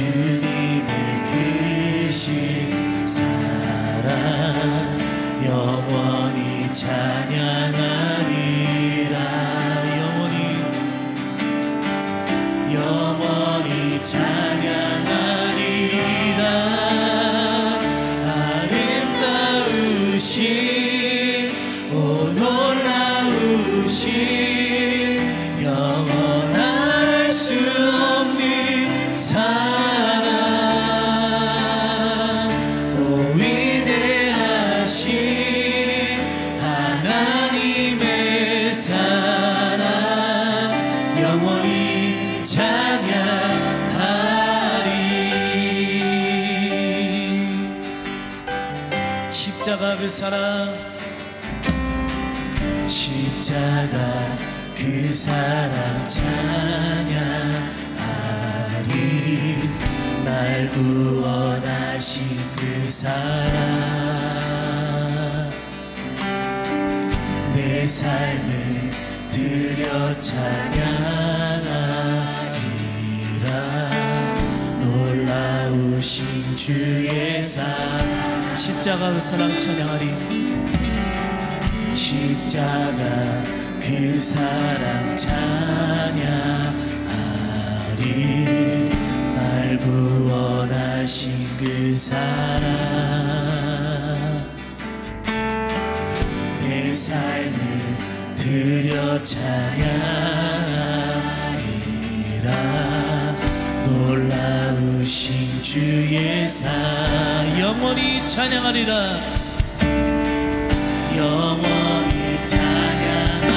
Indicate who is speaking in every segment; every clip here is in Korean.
Speaker 1: 주님의 크신 사랑 영원히 찬양하리라. 영원히 찬양하리라. 아름다우신 오 놀라우신 영원할 수 없는 사랑 오 위대하신 하나님의 사랑 영원히 찬양하리. 십자가 그 사랑 십자가 그 사랑 찬양하리. 날 구원하신 그 사랑 내 삶을 드려 찬양하리라. 놀라우신 주의 사랑 십자가 그 사랑 찬양하리. 십자가 그 사랑 찬양하리. 날 구원하신 그 사랑 내 삶을 드려 찬양하리라. 놀라우신 주의 사랑 영원히 찬양하리라. 영원히 찬양하리라.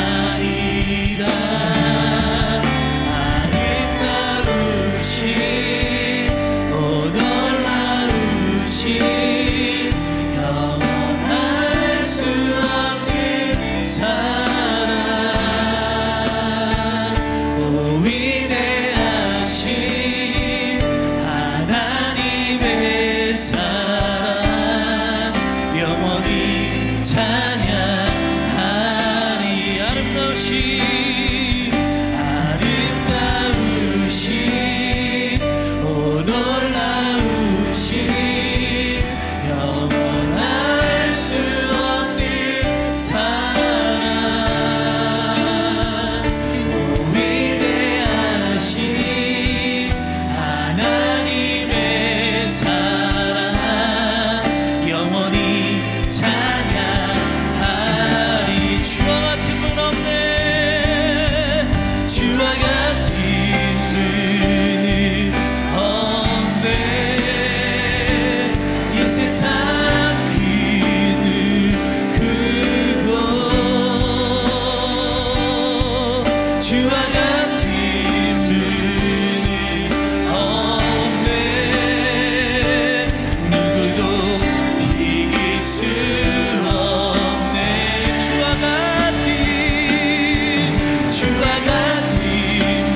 Speaker 1: 아름다우신 오 놀라우신 영원할 수 없는 사랑 오 위대하신 하나님의 사랑 영원히 찬양하리. 아름다우신 오 놀라우신 영원할 수 없는 사랑 오 위대하신 하나님의 사랑 영원히 찬양하리. 주와 같은 분 없네. 주와 같은 분은 없네. 이 세상 그 누구도 주와 같은 분은 없네. 누구도 이길 수 없네. 주와 같은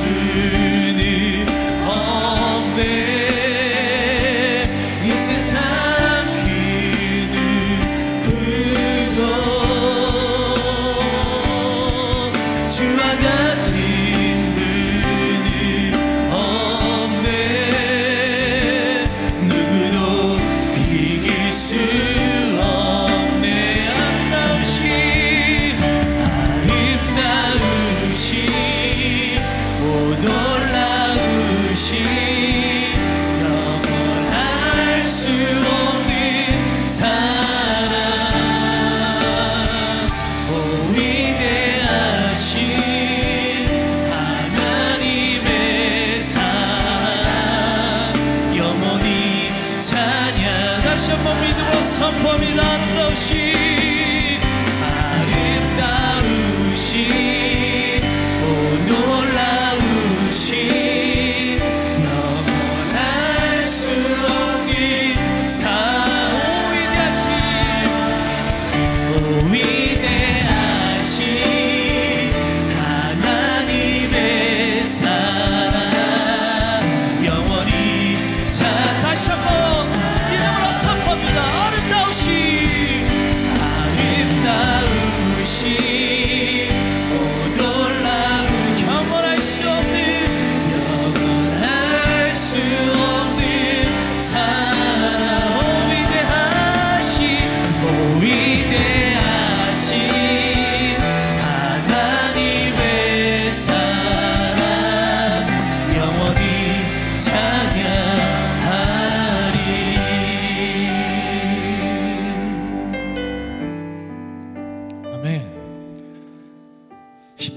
Speaker 1: 분은 없네. 이 세상 그 누구도 주와 같은 분은 없네. 누구도 비길 수 없네. 아름다우신 오 놀라우신 영원할 수 없는 사랑 오 위대하신 하나님의 사랑 영원히 찬양. 다시 한번 믿음으로 선포합니다. 아름다우신 오 놀라우신 영원할 수 없는 사랑 오 위대하신 하나님의 사랑 영원히 다시 한번 믿음으로 선포합니다. 아름다우신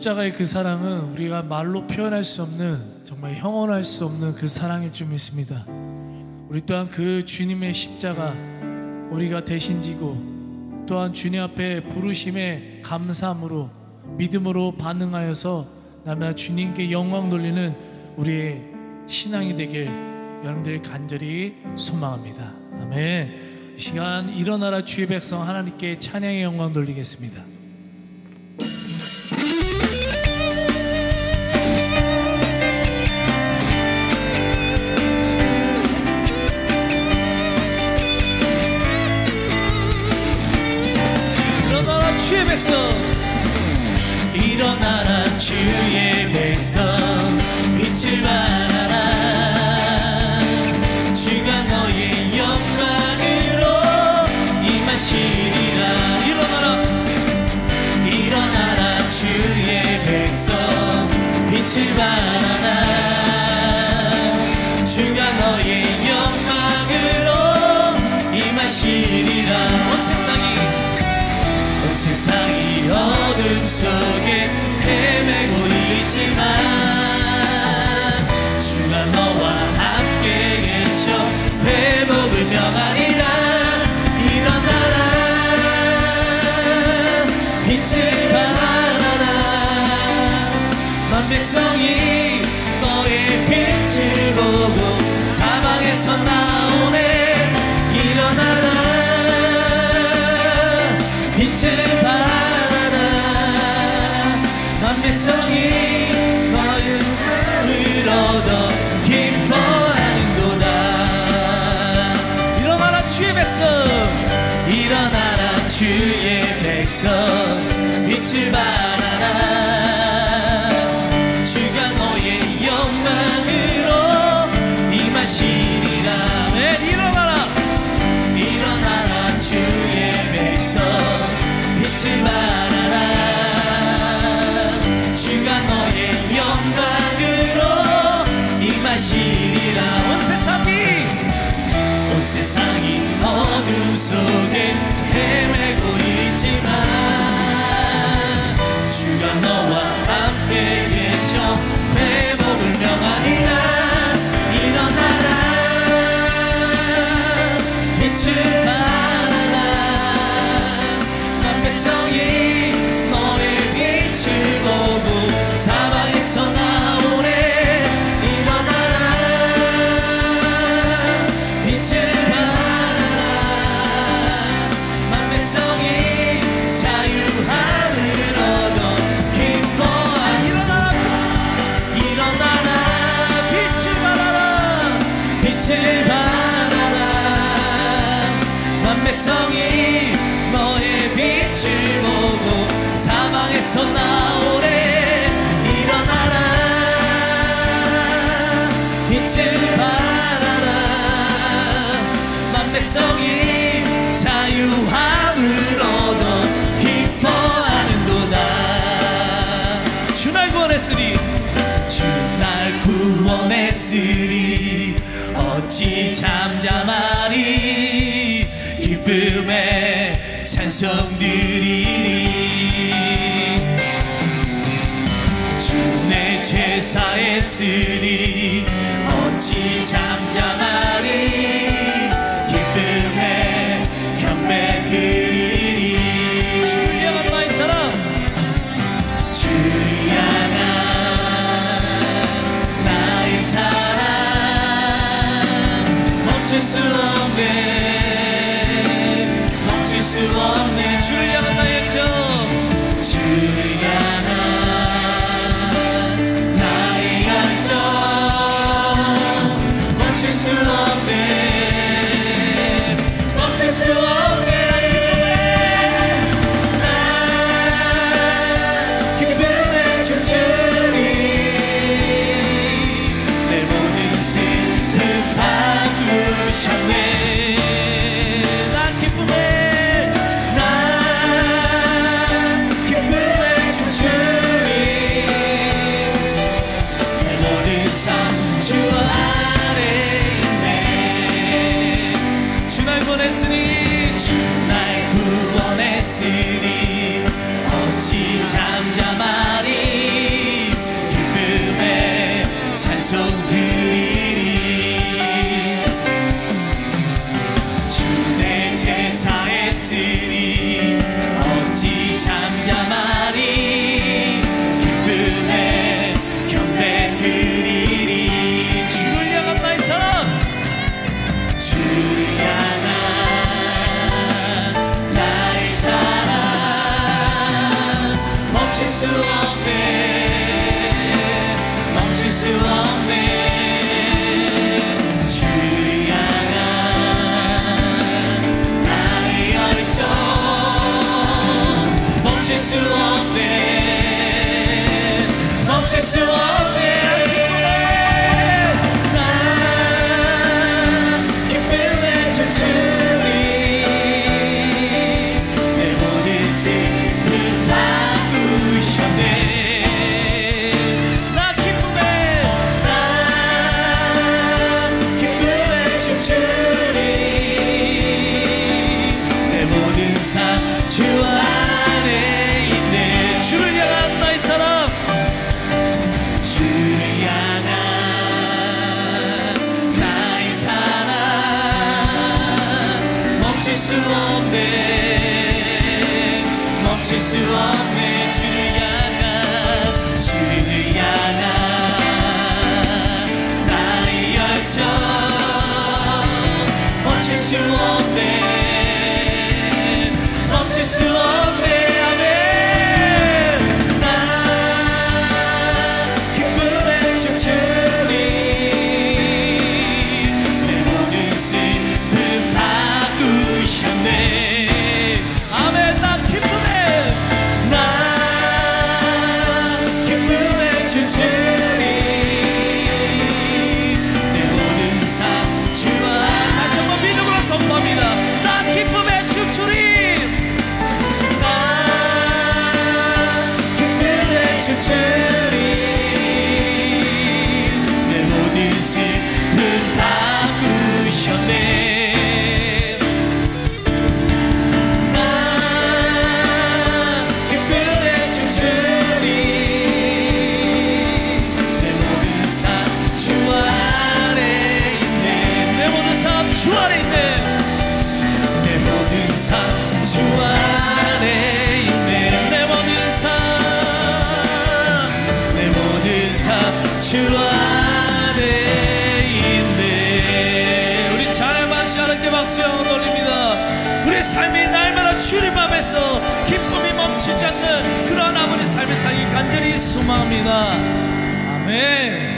Speaker 1: 십자가의 그 사랑은 우리가 말로 표현할 수 없는, 정말 형언할 수 없는 그 사랑일 줄 믿습니다. 우리 또한 그 주님의 십자가 우리가 대신 지고, 또한 주님 앞에 부르심에 감사함으로 믿음으로 반응하여서 나며 주님께 영광 돌리는 우리의 신앙이 되길 여러분들 간절히 소망합니다. 아멘. 이 시간 일어나라 주의 백성, 하나님께 찬양의 영광 돌리겠습니다. 일어나라 주의 백성, 일어나라 주의 백성, 빛을 발하라. 주가 너의 영광으로 임하시리라. 일어나라, 일어나라 주의 백성, 빛을 발하라. 주가 너의 영광으로 임하시리라. 온 세상이 어둠 속에 헤매고 있지만 주가 너와 함께 계셔 회복을 명하리라. 일어나라, 빛을 발하라. 넌 백성이 너의 빛을 보고 사방에서 나오네. 일어나라, 빛을 발하라. 넌 백성이 너의 영광을 얻어 기뻐하는도다. 일어나라 주의 백성, 일어나라 주의 백성, 빛을 발하라. 주가 너의 영광으로 임하시리라. 네, 일어나라, 일어나라 주의 백성, 빛을 발하라. 주가 너의 영광으로 임하시리라. 온 세상이 어둠 속에 헤매고 있지만 주가 너와 함께 계셔 회복을 명하리라. 일어나라, 빛을 발하라. 넌 백성이 너의 빛을 보고 사방에서 나오네. 일어나라, 빛을 발하라. 넌 백성이 자유함을 얻어 기뻐하라. 일어나라, 빛을 발하라. 빛을 발하라. 넌 백성이 너의 빛을 보고 사방에서 나오래. 일어나라, 빛을 발하라. 넌 백성이 자유함을 얻어 기뻐하는도다. 주 날 구원했으니, 주 날 구원했으니 어찌 잠잠하리. 기쁨에 찬송 드리리. 주 내 죄 사했으니 어찌 잠잠하리. 기쁨에 경배 드리리. 주를 향한 나의 사랑, 주를 향한 나의 사랑 멈출 수 없네. 멈출 수 없네. 주를 향한 나의 정, 주를 향한 나의 열정 멈출 수 없네. 멈출 수 없네. 나 기쁨에 춤추리. 내 모든 슬픔 바꾸셨네. 난 기쁨에, 난 기쁨에 춤추리. 내 모든 삶 주 안에 있네. 주 날 보냈으니, 주 수 없네 멈출 수 없네 주를 향한 나의 열정 멈출 수 없네 멈출 수 없네 아멘 나 기쁨에 춤추리 내 모든 슬픔 바꾸셨네 아멘 나 기쁨에 춤추리 내 모든 삶 주와 다시 한번 믿음으로 선포합니다 나 기쁨에 춤추리 나 기쁨에 춤추리 내 모든 슬픔 바꾸셨네 나 기쁨에 춤추리 내 모든 삶 주 안에 있네 내 모든 삶 주 안에 있네 내 모든 삶 주 안에 있네 내 모든 삶 주 안에 있네 우리 찬양만 하나님께 박수 올립니다 우리 삶이 날마다 주님 앞에서 기쁨이 멈추지 않는 그런 아버지 삶을 살기 간절히 소망합니다 아멘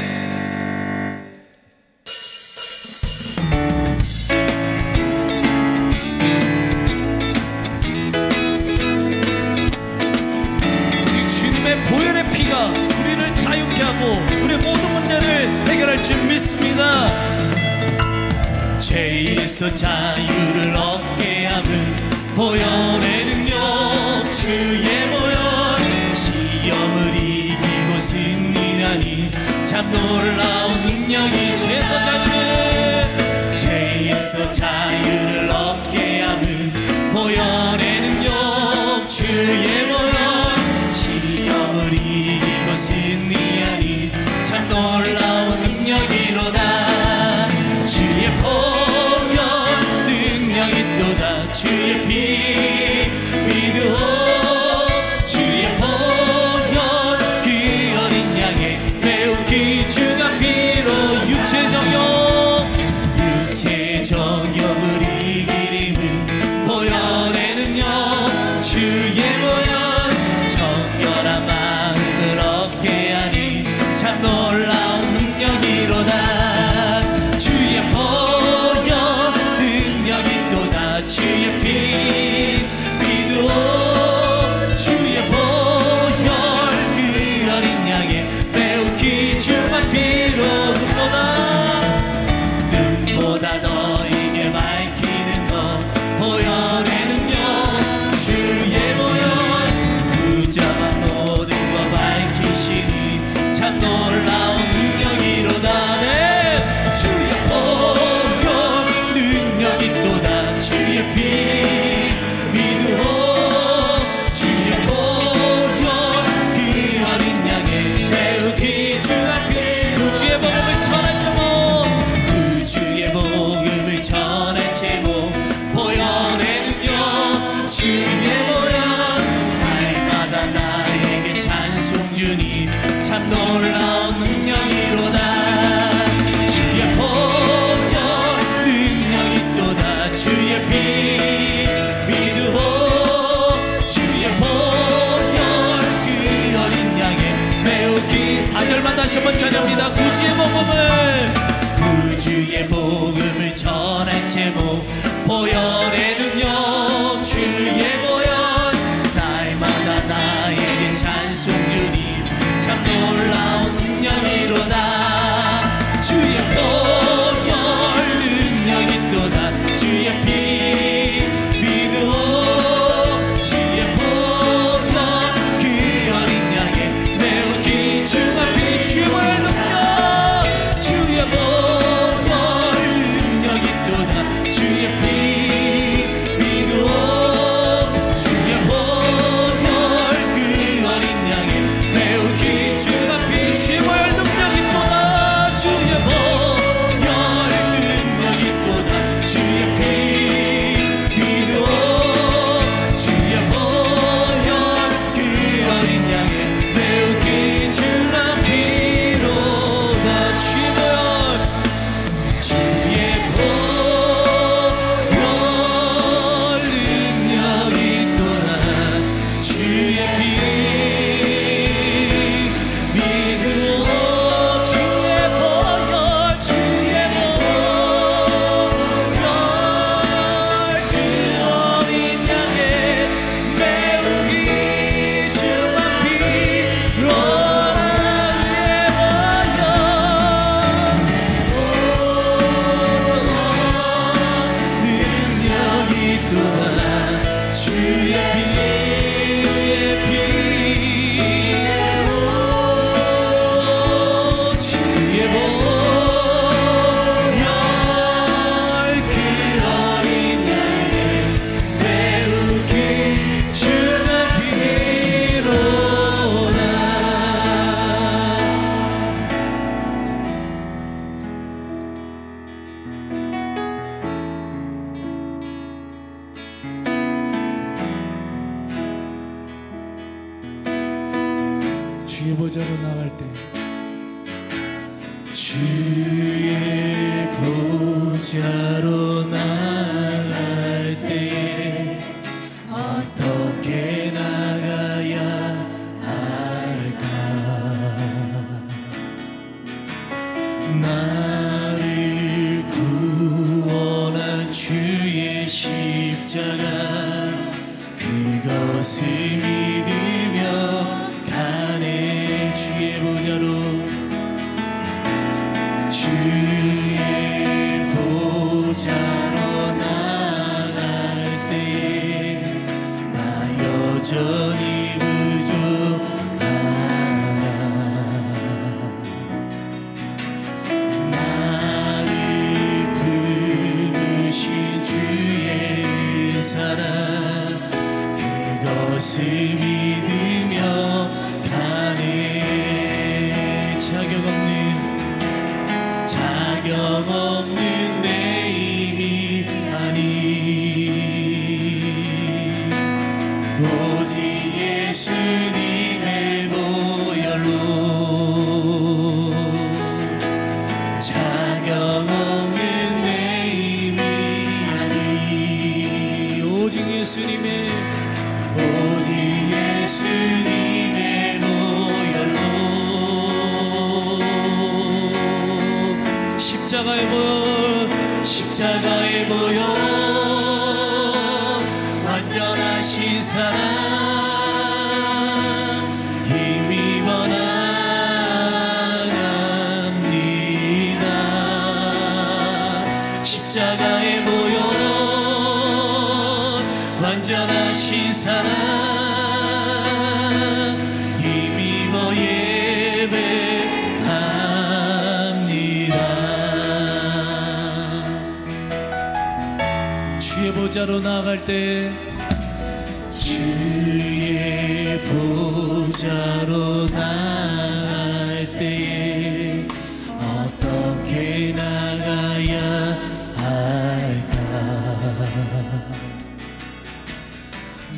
Speaker 1: 보혈의 피가 우리를 자유케 하고 우리의 모든 문제를 해결할 줄 믿습니다 죄에서 자유를 얻게 하는 보혈의 능력 주의 보혈 시험을 이기고 승리하니 참 놀라운 능력이 죄에서 자유를 얻게 하는 보혈의 능력 주의 보혈 시험을 이기고 승리하니 참 놀라운 능력이로다 주의 보혈 능력이 또다 주의 피 믿어 주의 보혈 그 어린 양의 매우 귀중한 피로 육체 정욕을 이길 힘은 보혈의 능력 주의 보혈 정결한 마음을 얻게 하니 참 놀라운 능력이로다 주의 보혈 능력이 또다 주의 피 믿어 주의 보혈 그 어린 양의 매우 귀중한 피로 눈보다 너에게 밝히는 것 보혈의 능력 주의 보혈 부정한 모든 것 밝히시니 참 놀라운 능력이로다 네 주의 보혈 능력이 또다 주의 피 믿어 주의 보혈 그 어린 양의 매우 귀중한 피 주의 복음을 전할 제목 그 주의 복음을 전할 제목 보혈의 능력 주의 보혈 날마다 나에게 찬송 주니 참 놀라운 능력이로다 주의 보혈 능력이 또다 주의 피 믿어 주의 보혈 그 어린 양의 매우 귀 4절만 다시 한번 찬양합니다 구주의 복음을 전할 제목 보혈의 능력 주의 보혈 날마다 나에게 찬송 주니 참 놀라운 능력이로다 주의 보혈 능력이 또다 주의 피 믿어 주의 보혈 그 어린 양의 매우 귀중한 피 주의 보혈 능력 주의 주의 보좌로 나갈 때
Speaker 2: 주의 보좌로 나갈 때에 어떻게 나가야 할까? 나를 구원한 주의 십자가 그것을 믿으며 가네. 주의 보좌로 주의 보좌로 나갈 때에 나 여전히 부족하나. 나를 부르신 주의 사랑 그것을 믿으며 가네. 자격 없는 내 힘이 아니 오직 예수님의 보혈로 자격 없는 내 힘이 아니 오직 예수님의 십자가의 보혈 완전하신 사랑 힘입어 나갑니다. 십자가의 보혈 완전하신 사랑 힘입어 보좌로 나갈 때 주의 보좌로 나갈 때에 어떻게 나가야 할까?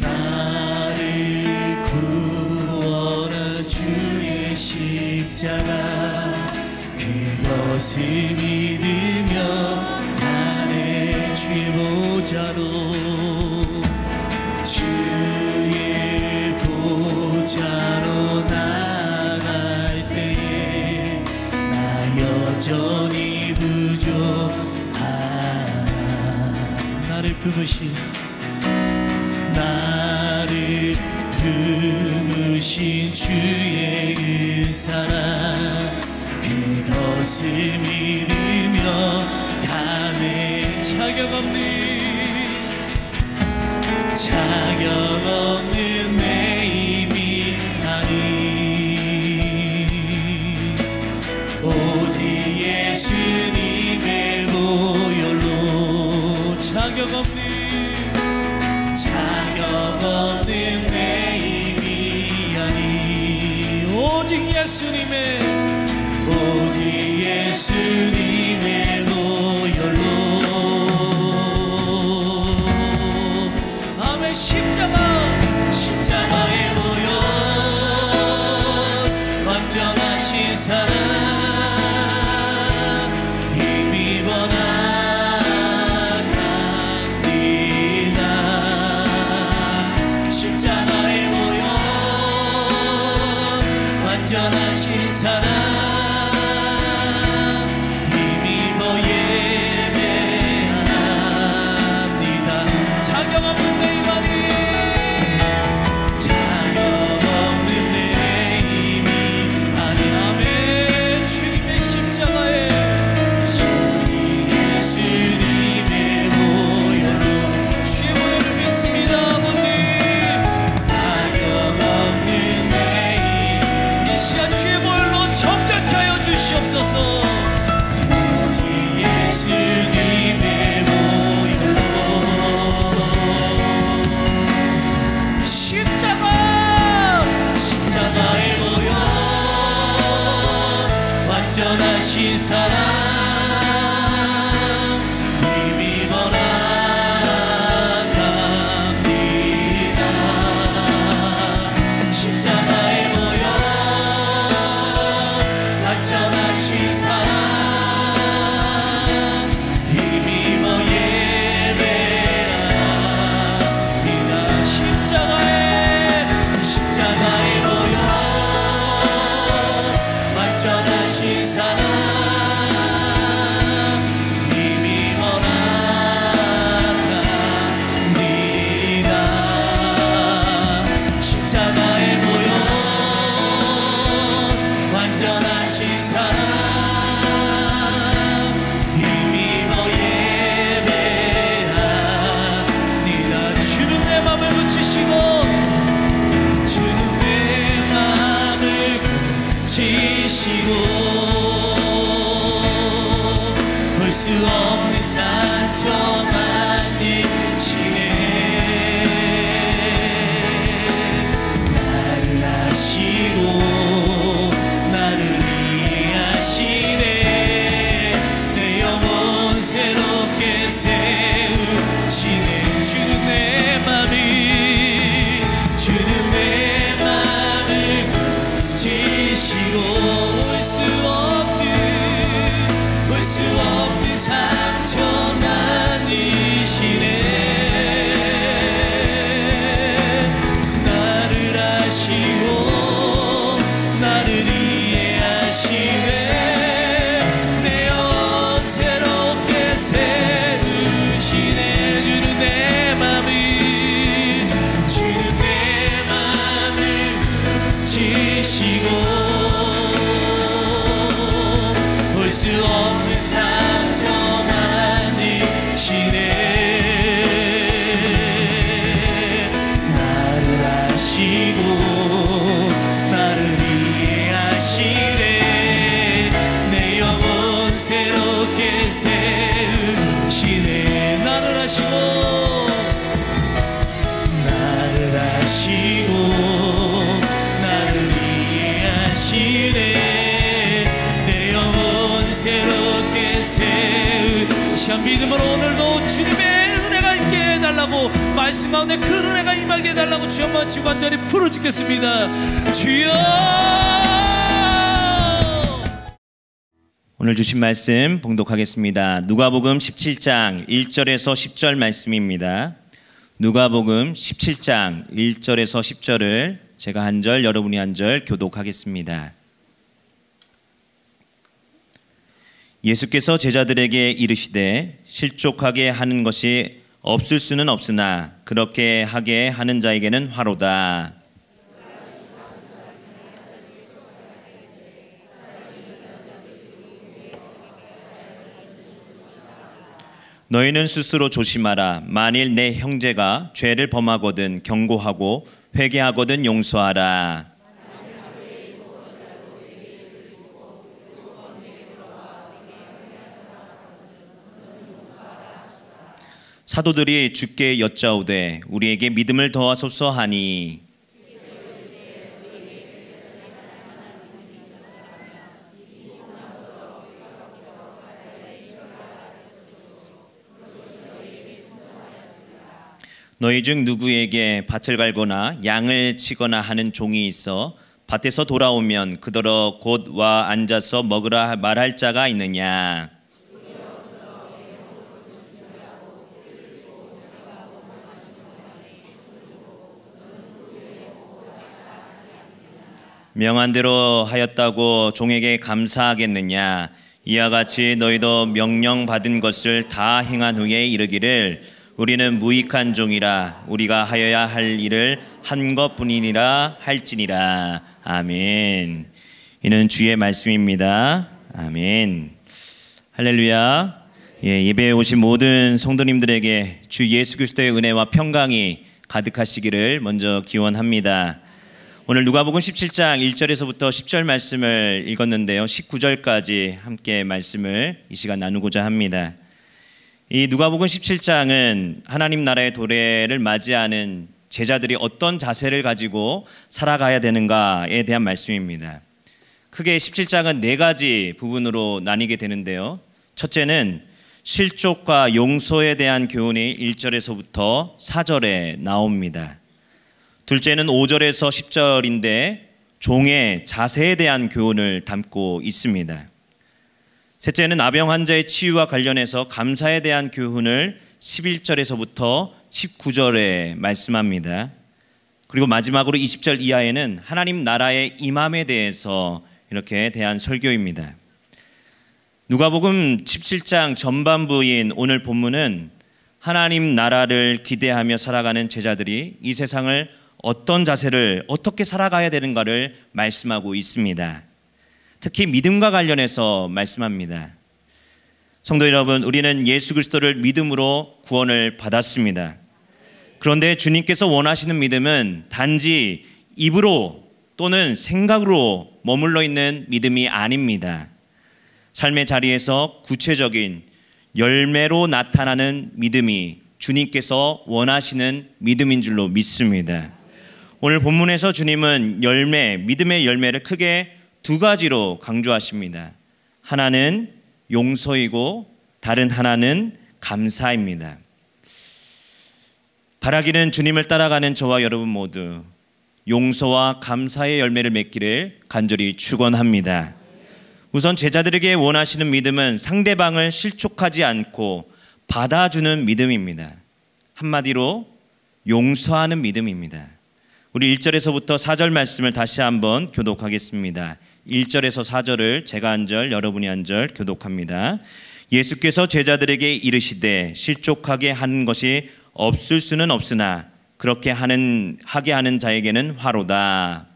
Speaker 2: 나를 구원한 주의 십자가 그것을 믿으며 주의 보좌로 주의 보좌로 나갈 때에 나 여전히 부족하나. 나를 품으신 주의 그 사랑 그것을 믿으며 가네. 자격 없는 내 힘이 아니 오직 예수님의 보혈로 자격 없는 내 힘이 아니 오직 예수님의 보혈로 십자가의 보혈 완전하신 사랑 힘입어 나갑니다. 십자가의 보혈 완전하신 사랑 새롭게 세우시네. 주는 내 맘을 지시고 볼 수 없는 상처 만드시네. 나를 아시고 나를 이해하시네. 내 영혼 새롭게 세우시네. 주는 내 맘을 지시고 볼 수 없는 상처 만드시네. 나를 아시고 나를 이해하시네. 내 영혼 새롭게 세우시네. 나를 아시고 내 영혼 새롭게 세우시네. 믿음으로 오늘도 주님의 은혜가 있게 해달라고, 말씀 가운데 그 은혜가 임하게 해달라고 주 한번 간절히 부르짖겠습니다. 주여.
Speaker 3: 오늘 주신 말씀 봉독하겠습니다. 누가복음 17장 1절에서 10절 말씀입니다. 누가복음 17장 1절에서 10절을 제가 한 절, 여러분이 한 절 교독하겠습니다. 예수께서 제자들에게 이르시되 실족하게 하는 것이 없을 수는 없으나 그렇게 하게 하는 자에게는 화로다. 너희는 스스로 조심하라. 만일 내 형제가 죄를 범하거든 경고하고 회개하거든 용서하라. 사도들이 주께 여짜오되 우리에게 믿음을 더하소서 하니 너희 중 누구에게 밭을 갈거나 양을 치거나 하는 종이 있어 밭에서 돌아오면 그더러 곧 와 앉아서 먹으라 말할 자가 있느냐? 명한 대로 하였다고 종에게 감사하겠느냐? 이와 같이 너희도 명령받은 것을 다 행한 후에 이르기를 우리는 무익한 종이라 우리가 하여야 할 일을 한 것뿐이니라 할지니라. 아멘. 이는 주의 말씀입니다. 아멘. 할렐루야. 예배에 오신 모든 성도님들에게 주 예수 그리스도의 은혜와 평강이 가득하시기를 먼저 기원합니다. 오늘 누가복음 17장 1절에서부터 10절 말씀을 읽었는데요, 19절까지 함께 말씀을 이 시간 나누고자 합니다. 이 누가복음 17장은 하나님 나라의 도래를 맞이하는 제자들이 어떤 자세를 가지고 살아가야 되는가에 대한 말씀입니다. 크게 17장은 4가지 부분으로 나뉘게 되는데요, 첫째는 실족과 용서에 대한 교훈이 1절에서부터 4절에 나옵니다. 둘째는 5절에서 10절인데 종의 자세에 대한 교훈을 담고 있습니다. 셋째는 아병 환자의 치유와 관련해서 감사에 대한 교훈을 11절에서부터 19절에 말씀합니다. 그리고 마지막으로 20절 이하에는 하나님 나라의 임함에 대해서 이렇게 대한 설교입니다. 누가복음 17장 전반부인 오늘 본문은 하나님 나라를 기대하며 살아가는 제자들이 이 세상을 어떤 자세를 어떻게 살아가야 되는가를 말씀하고 있습니다. 특히 믿음과 관련해서 말씀합니다. 성도 여러분, 우리는 예수 그리스도를 믿음으로 구원을 받았습니다. 그런데 주님께서 원하시는 믿음은 단지 입으로 또는 생각으로 머물러 있는 믿음이 아닙니다. 삶의 자리에서 구체적인 열매로 나타나는 믿음이 주님께서 원하시는 믿음인 줄로 믿습니다. 오늘 본문에서 주님은 믿음의 열매를 크게 2가지로 강조하십니다. 하나는 용서이고 다른 하나는 감사입니다. 바라기는 주님을 따라가는 저와 여러분 모두 용서와 감사의 열매를 맺기를 간절히 축원합니다. 우선 제자들에게 원하시는 믿음은 상대방을 실족하지 않고 받아주는 믿음입니다. 한마디로 용서하는 믿음입니다. 우리 1절에서부터 4절 말씀을 다시 한번 교독하겠습니다. 1절에서 4절을 제가 한 절, 여러분이 한 절 교독합니다. 예수께서 제자들에게 이르시되 실족하게 하는 것이 없을 수는 없으나 그렇게 하게 하는 자에게는 화로다.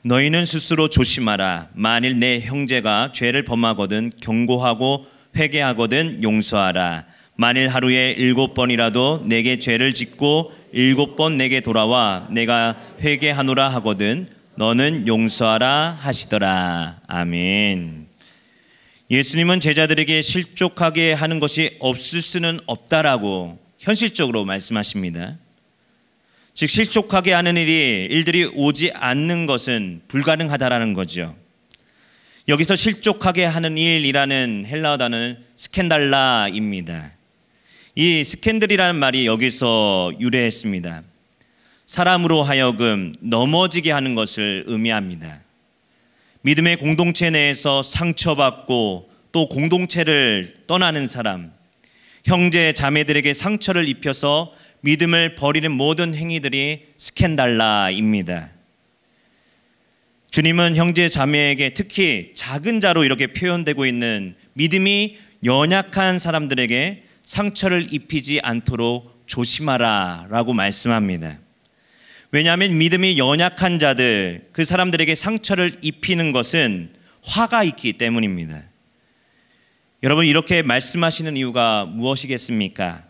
Speaker 3: 너희는 스스로 조심하라. 만일 내 형제가 죄를 범하거든 경고하고 회개하거든 용서하라. 만일 하루에 7번이라도 내게 죄를 짓고 7번 내게 돌아와 내가 회개하노라 하거든 너는 용서하라 하시더라. 아멘. 예수님은 제자들에게 실족하게 하는 것이 없을 수는 없다라고 현실적으로 말씀하십니다. 즉 실족하게 하는 일들이 오지 않는 것은 불가능하다라는 거죠. 여기서 실족하게 하는 일이라는 헬라어 단어는 스캔달라입니다. 이 스캔들이라는 말이 여기서 유래했습니다. 사람으로 하여금 넘어지게 하는 것을 의미합니다. 믿음의 공동체 내에서 상처받고 또 공동체를 떠나는 사람, 형제 자매들에게 상처를 입혀서 믿음을 버리는 모든 행위들이 스캔달라입니다. 주님은 형제 자매에게 특히 작은 자로 이렇게 표현되고 있는 믿음이 연약한 사람들에게 상처를 입히지 않도록 조심하라 라고 말씀합니다. 왜냐하면 믿음이 연약한 자들, 그 사람들에게 상처를 입히는 것은 화가 있기 때문입니다. 여러분, 이렇게 말씀하시는 이유가 무엇이겠습니까?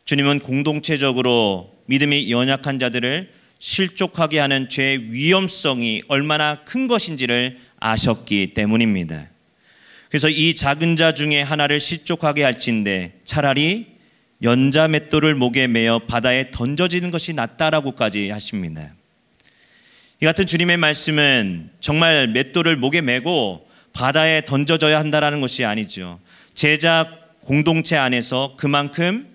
Speaker 3: 주님은 공동체적으로 믿음이 연약한 자들을 실족하게 하는 죄의 위험성이 얼마나 큰 것인지를 아셨기 때문입니다. 그래서 이 작은 자 중에 하나를 실족하게 할진대 차라리 연자 맷돌을 목에 매어 바다에 던져지는 것이 낫다라고까지 하십니다. 이 같은 주님의 말씀은 정말 맷돌을 목에 메고 바다에 던져져야 한다라는 것이 아니죠. 제자 공동체 안에서 그만큼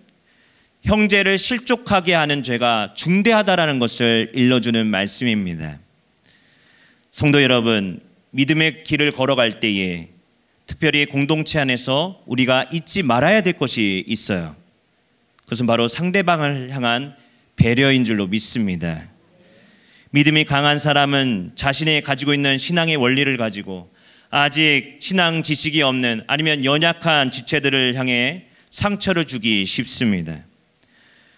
Speaker 3: 형제를 실족하게 하는 죄가 중대하다라는 것을 일러주는 말씀입니다. 성도 여러분, 믿음의 길을 걸어갈 때에 특별히 공동체 안에서 우리가 잊지 말아야 될 것이 있어요. 그것은 바로 상대방을 향한 배려인 줄로 믿습니다. 믿음이 강한 사람은 자신이 가지고 있는 신앙의 원리를 가지고 아직 신앙 지식이 없는 아니면 연약한 지체들을 향해 상처를 주기 쉽습니다.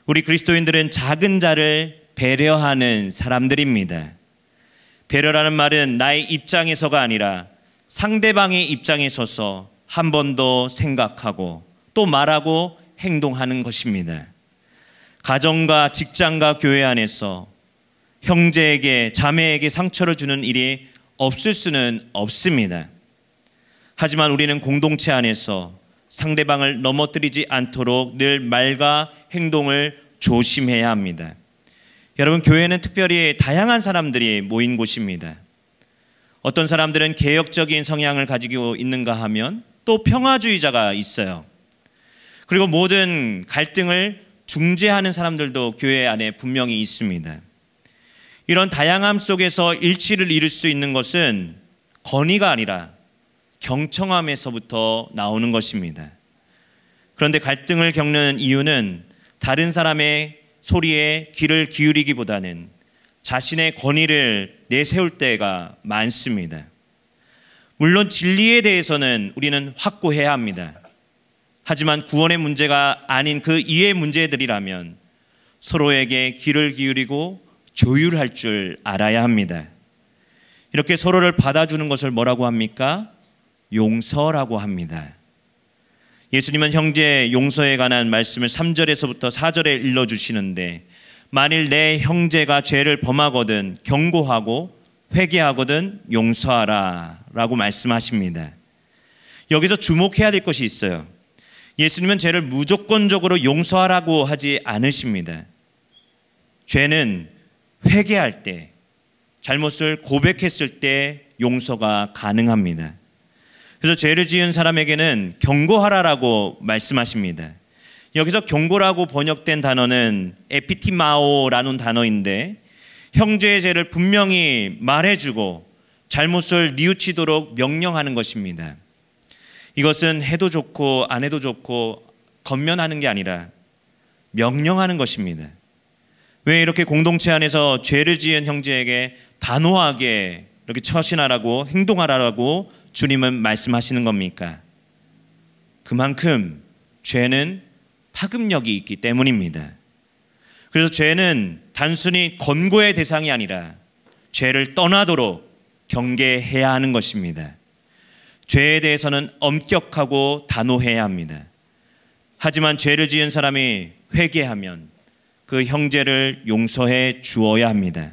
Speaker 3: 우리 그리스도인들은 작은 자를 배려하는 사람들입니다. 배려라는 말은 나의 입장에서가 아니라 상대방의 입장에 서서 한 번 더 생각하고 또 말하고 행동하는 것입니다. 가정과 직장과 교회 안에서 형제에게 자매에게 상처를 주는 일이 없을 수는 없습니다. 하지만 우리는 공동체 안에서 상대방을 넘어뜨리지 않도록 늘 말과 행동을 조심해야 합니다. 여러분, 교회는 특별히 다양한 사람들이 모인 곳입니다. 어떤 사람들은 개혁적인 성향을 가지고 있는가 하면 또 평화주의자가 있어요. 그리고 모든 갈등을 중재하는 사람들도 교회 안에 분명히 있습니다. 이런 다양함 속에서 일치를 이룰 수 있는 것은 건의가 아니라 경청함에서부터 나오는 것입니다. 그런데 갈등을 겪는 이유는 다른 사람의 소리에 귀를 기울이기보다는 자신의 권위를 내세울 때가 많습니다. 물론 진리에 대해서는 우리는 확고해야 합니다. 하지만 구원의 문제가 아닌 그 이외의 문제들이라면 서로에게 귀를 기울이고 조율할 줄 알아야 합니다. 이렇게 서로를 받아주는 것을 뭐라고 합니까? 용서라고 합니다. 예수님은 형제 용서에 관한 말씀을 3절에서부터 4절에 일러주시는데 만일 내 형제가 죄를 범하거든 경고하고 회개하거든 용서하라 라고 말씀하십니다. 여기서 주목해야 될 것이 있어요. 예수님은 죄를 무조건적으로 용서하라고 하지 않으십니다. 죄는 회개할 때, 잘못을 고백했을 때 용서가 가능합니다. 그래서 죄를 지은 사람에게는 경고하라라고 말씀하십니다. 여기서 경고라고 번역된 단어는 에피티마오라는 단어인데, 형제의 죄를 분명히 말해주고 잘못을 뉘우치도록 명령하는 것입니다. 이것은 해도 좋고 안 해도 좋고 건면하는 게 아니라 명령하는 것입니다. 왜 이렇게 공동체 안에서 죄를 지은 형제에게 단호하게 이렇게 처신하라고, 행동하라고 주님은 말씀하시는 겁니까? 그만큼 죄는 파급력이 있기 때문입니다. 그래서 죄는 단순히 권고의 대상이 아니라 죄를 떠나도록 경계해야 하는 것입니다. 죄에 대해서는 엄격하고 단호해야 합니다. 하지만 죄를 지은 사람이 회개하면 그 형제를 용서해 주어야 합니다.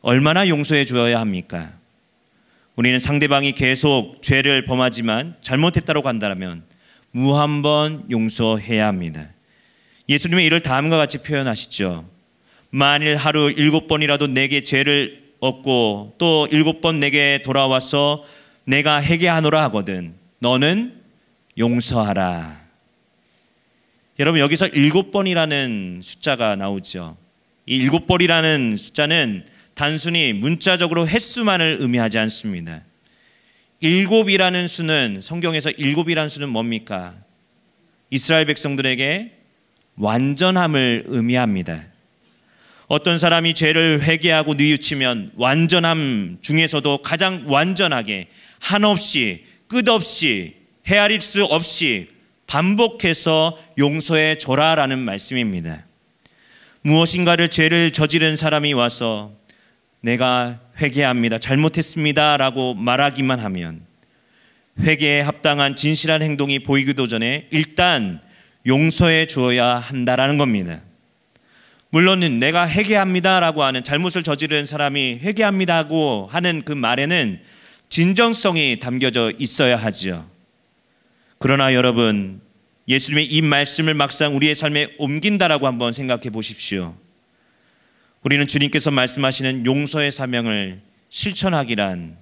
Speaker 3: 얼마나 용서해 주어야 합니까? 우리는 상대방이 계속 죄를 범하지만 잘못했다고 한다면 무한번 용서해야 합니다. 예수님은 이를 다음과 같이 표현하시죠. 만일 하루 7번이라도 내게 죄를 얻고 또 7번 내게 돌아와서 내가 회개하노라 하거든 너는 용서하라. 여러분, 여기서 7번이라는 숫자가 나오죠. 이 7번이라는 숫자는 단순히 문자적으로 횟수만을 의미하지 않습니다. 7이라는 수는, 성경에서 7이라는 수는 뭡니까? 이스라엘 백성들에게 완전함을 의미합니다. 어떤 사람이 죄를 회개하고 뉘우치면 완전함 중에서도 가장 완전하게 한없이 끝없이 헤아릴 수 없이 반복해서 용서해 줘라라는 말씀입니다. 무엇인가를 죄를 저지른 사람이 와서 내가 회개합니다, 잘못했습니다 라고 말하기만 하면 회개에 합당한 진실한 행동이 보이기도 전에 일단 용서해 주어야 한다라는 겁니다. 물론 내가 회개합니다 라고 하는, 잘못을 저지른 사람이 회개합니다고 하는 그 말에는 진정성이 담겨져 있어야 하지요. 그러나 여러분, 예수님의 이 말씀을 막상 우리의 삶에 옮긴다라고 한번 생각해 보십시오. 우리는 주님께서 말씀하시는 용서의 사명을 실천하기란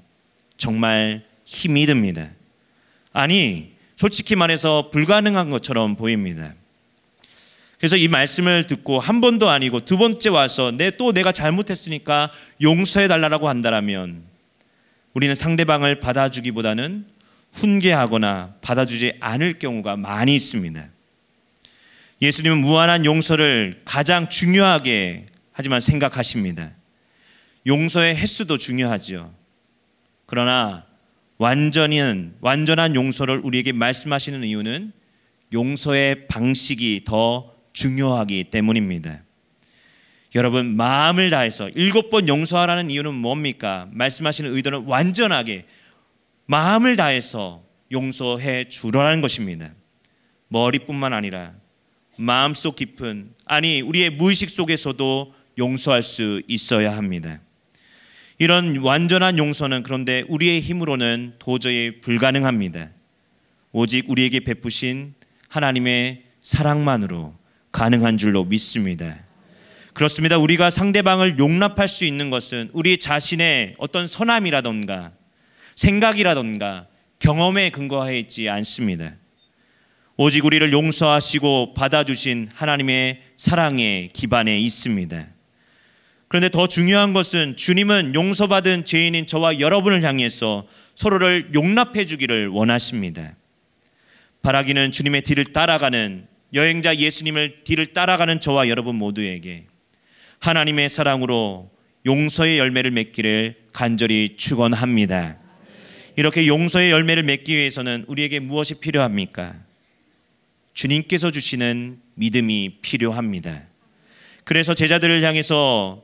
Speaker 3: 정말 힘이 듭니다. 아니, 솔직히 말해서 불가능한 것처럼 보입니다. 그래서 이 말씀을 듣고 한 번도 아니고 두 번째 와서 내가 잘못했으니까 용서해 달라고 한다면 우리는 상대방을 받아주기보다는 훈계하거나 받아주지 않을 경우가 많이 있습니다. 예수님은 무한한 용서를 가장 중요하게 하지만 생각하십니다. 용서의 횟수도 중요하죠. 그러나 완전한 용서를 우리에게 말씀하시는 이유는 용서의 방식이 더 중요하기 때문입니다. 여러분, 마음을 다해서 7번 용서하라는 이유는 뭡니까? 말씀하시는 의도는 완전하게 마음을 다해서 용서해 주라는 것입니다. 머리뿐만 아니라 마음속 깊은, 아니 우리의 무의식 속에서도 용서할 수 있어야 합니다. 이런 완전한 용서는 그런데 우리의 힘으로는 도저히 불가능합니다. 오직 우리에게 베푸신 하나님의 사랑만으로 가능한 줄로 믿습니다. 그렇습니다. 우리가 상대방을 용납할 수 있는 것은 우리 자신의 어떤 선함이라던가 생각이라던가 경험에 근거해 있지 않습니다. 오직 우리를 용서하시고 받아주신 하나님의 사랑에 기반해 있습니다. 그런데 더 중요한 것은 주님은 용서받은 죄인인 저와 여러분을 향해서 서로를 용납해 주기를 원하십니다. 바라기는 주님의 뒤를 따라가는 여행자 예수님을 뒤를 따라가는 저와 여러분 모두에게 하나님의 사랑으로 용서의 열매를 맺기를 간절히 축원합니다. 이렇게 용서의 열매를 맺기 위해서는 우리에게 무엇이 필요합니까? 주님께서 주시는 믿음이 필요합니다. 그래서 제자들을 향해서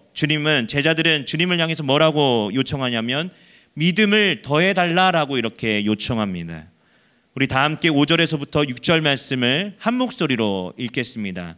Speaker 3: 제자들은 주님을 향해서 뭐라고 요청하냐면 믿음을 더해달라라고 이렇게 요청합니다. 우리 다 함께 5절에서부터 6절 말씀을 한 목소리로 읽겠습니다.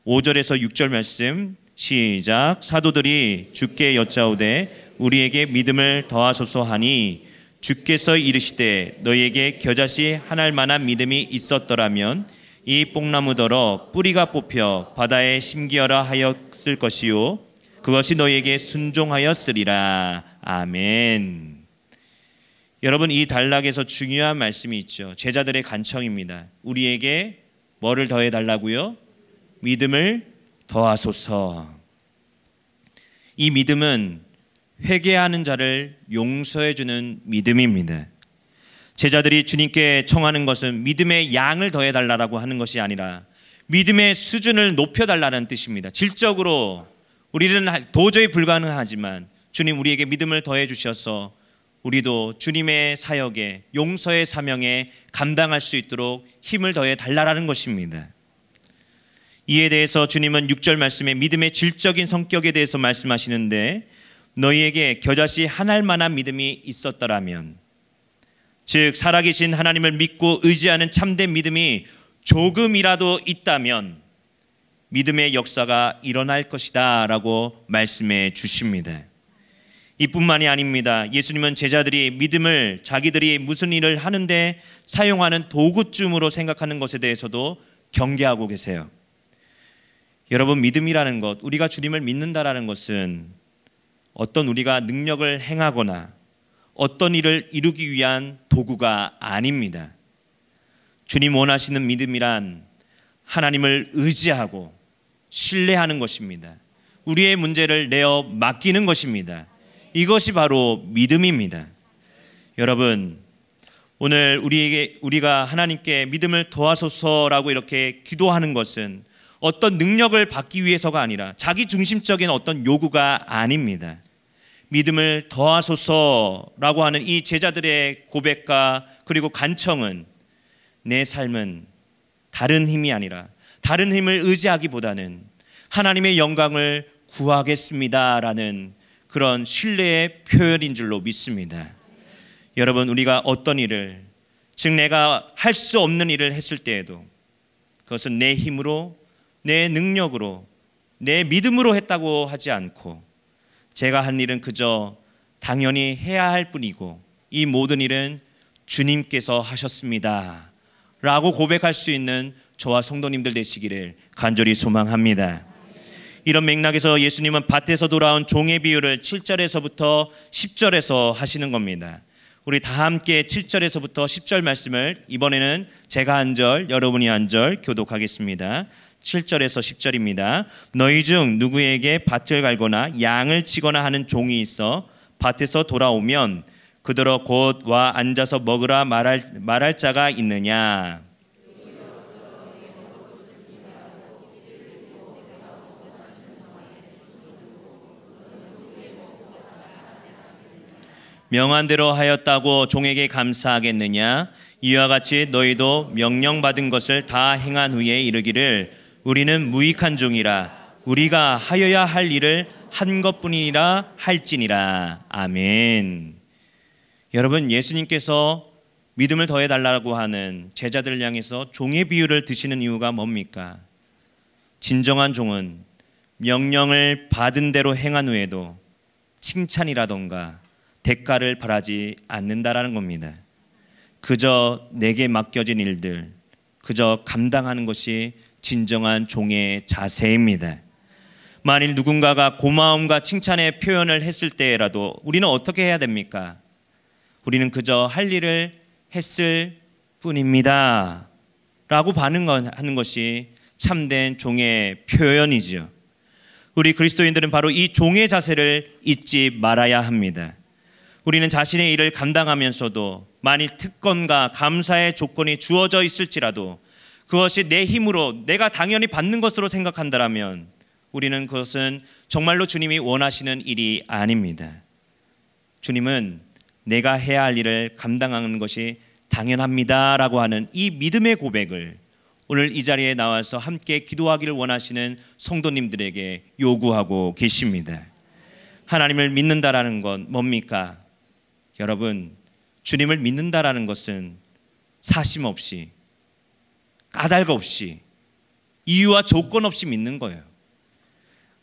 Speaker 3: 5절에서 6절 말씀 시작. 사도들이 주께 여짜오되 우리에게 믿음을 더하소서 하니 주께서 이르시되 너희에게 겨자씨 하나일 만한 믿음이 있었더라면 이 뽕나무더러 뿌리가 뽑혀 바다에 심기어라 하였을 것이요 그것이 너희에게 순종하였으리라. 아멘. 여러분, 이 단락에서 중요한 말씀이 있죠. 제자들의 간청입니다. 우리에게 뭐를 더해 달라고요? 믿음을 더하소서. 이 믿음은 회개하는 자를 용서해 주는 믿음입니다. 제자들이 주님께 청하는 것은 믿음의 양을 더해 달라고 하는 것이 아니라 믿음의 수준을 높여 달라는 뜻입니다. 질적으로 우리는 도저히 불가능하지만 주님 우리에게 믿음을 더해 주셔서 우리도 주님의 사역에, 용서의 사명에 감당할 수 있도록 힘을 더해 달라는 것입니다. 이에 대해서 주님은 6절 말씀에 믿음의 질적인 성격에 대해서 말씀하시는데, 너희에게 겨자씨 한 알만한 믿음이 있었더라면, 즉 살아계신 하나님을 믿고 의지하는 참된 믿음이 조금이라도 있다면 믿음의 역사가 일어날 것이다 라고 말씀해 주십니다. 이뿐만이 아닙니다. 예수님은 제자들이 믿음을 자기들이 무슨 일을 하는데 사용하는 도구쯤으로 생각하는 것에 대해서도 경계하고 계세요. 여러분, 믿음이라는 것, 우리가 주님을 믿는다라는 것은 어떤 우리가 능력을 행하거나 어떤 일을 이루기 위한 도구가 아닙니다. 주님 원하시는 믿음이란 하나님을 의지하고 신뢰하는 것입니다. 우리의 문제를 내어 맡기는 것입니다. 이것이 바로 믿음입니다. 여러분, 오늘 우리가 하나님께 믿음을 더하소서라고 이렇게 기도하는 것은 어떤 능력을 받기 위해서가 아니라 자기 중심적인 어떤 요구가 아닙니다. 믿음을 더하소서라고 하는 이 제자들의 고백과 그리고 간청은 내 삶은 다른 힘이 아니라 다른 힘을 의지하기보다는 하나님의 영광을 구하겠습니다라는 그런 신뢰의 표현인 줄로 믿습니다. 여러분, 우리가 어떤 일을, 즉 내가 할 수 없는 일을 했을 때에도 그것은 내 힘으로, 내 능력으로, 내 믿음으로 했다고 하지 않고 제가 한 일은 그저 당연히 해야 할 뿐이고 이 모든 일은 주님께서 하셨습니다 라고 고백할 수 있는 저와 성도님들 되시기를 간절히 소망합니다. 이런 맥락에서 예수님은 밭에서 돌아온 종의 비유를 7절에서부터 10절에서 하시는 겁니다. 우리 다 함께 7절에서부터 10절 말씀을 이번에는 제가 한 절, 여러분이 한 절 교독하겠습니다. 7절에서 10절입니다. 너희 중 누구에게 밭을 갈거나 양을 치거나 하는 종이 있어 밭에서 돌아오면 그더러 곧 와 앉아서 먹으라 말할 자가 있느냐? 명한 대로 하였다고 종에게 감사하겠느냐? 이와 같이 너희도 명령받은 것을 다 행한 후에 이르기를 우리는 무익한 종이라 우리가 하여야 할 일을 한 것뿐이라 할지니라. 아멘. 여러분, 예수님께서 믿음을 더해달라고 하는 제자들을 향해서 종의 비유를 드시는 이유가 뭡니까? 진정한 종은 명령을 받은 대로 행한 후에도 칭찬이라던가 대가를 바라지 않는다라는 겁니다. 그저 내게 맡겨진 일들, 그저 감당하는 것이 진정한 종의 자세입니다. 만일 누군가가 고마움과 칭찬의 표현을 했을 때라도 우리는 어떻게 해야 됩니까? 우리는 그저 할 일을 했을 뿐입니다 라고 반응하는 것이 참된 종의 표현이죠. 우리 그리스도인들은 바로 이 종의 자세를 잊지 말아야 합니다. 우리는 자신의 일을 감당하면서도 만일 특권과 감사의 조건이 주어져 있을지라도 그것이 내 힘으로 내가 당연히 받는 것으로 생각한다면 우리는 그것은 정말로 주님이 원하시는 일이 아닙니다. 주님은 내가 해야 할 일을 감당하는 것이 당연합니다라고 하는 이 믿음의 고백을 오늘 이 자리에 나와서 함께 기도하기를 원하시는 성도님들에게 요구하고 계십니다. 하나님을 믿는다라는 건 뭡니까? 여러분, 주님을 믿는다라는 것은 사심 없이, 까닭 없이, 이유와 조건 없이 믿는 거예요.